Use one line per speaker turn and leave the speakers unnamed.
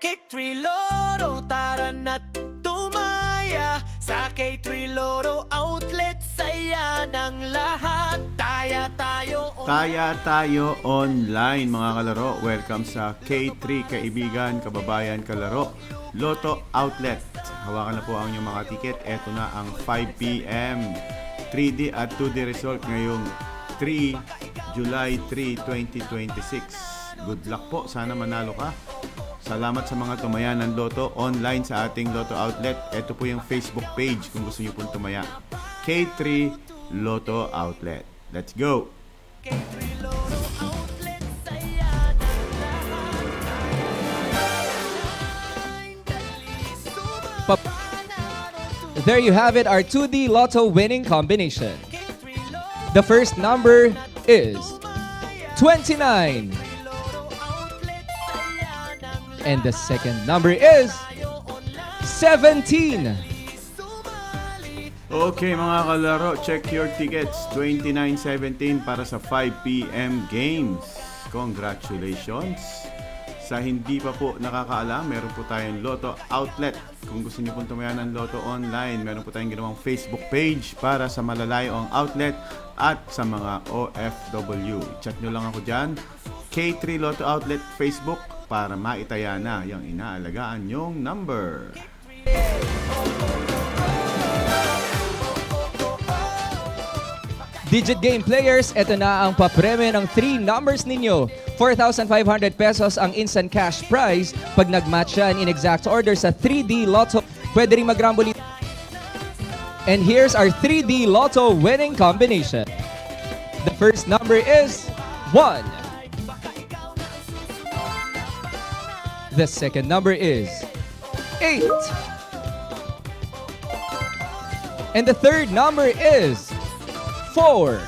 K3 Lotto, tara na't tumaya sa K3 Lotto outlet, saya ng lahat.
Taya tayo online mga kalaro. Welcome sa K3 Kaibigan, Kababayan, Kalaro Lotto Outlet. Hawakan na po ang inyong mga tiket. Ito na ang 5 p.m. 3D at 2D result ngayong July 3, 2026. Good luck po. Sana manalo ka. Salamat sa mga tumaya ng Lotto online sa ating Lotto Outlet. Ito po yung Facebook page kung gusto niyo pong tumaya. K3 Lotto Outlet. Let's go!
There you have it, our 2D Lotto winning combination. The first number is 29. And the second number is 17.
Okay mga kalaro, check your tickets. 29-17 para sa 5 p.m. games. Congratulations! Sa hindi pa po nakakaalam, meron po tayong Lotto Outlet. Kung gusto niyo pong tumayan ng Lotto online, meron po tayong ginawang Facebook page para sa malalayong outlet at sa mga OFW. Chat nyo lang ako dyan, K3 Lotto Outlet Facebook, para maitaya na yung inaalagaan yung number.
Digit Game players, ito na ang papremyo ng 3 numbers ninyo. 4,500 pesos ang instant cash prize pag nag-match yan in exact order sa 3D Lotto. Pwede rin mag-ramboli. And here's our 3D Lotto winning combination. The first number is 1. The second number is 8. And the third number is 4.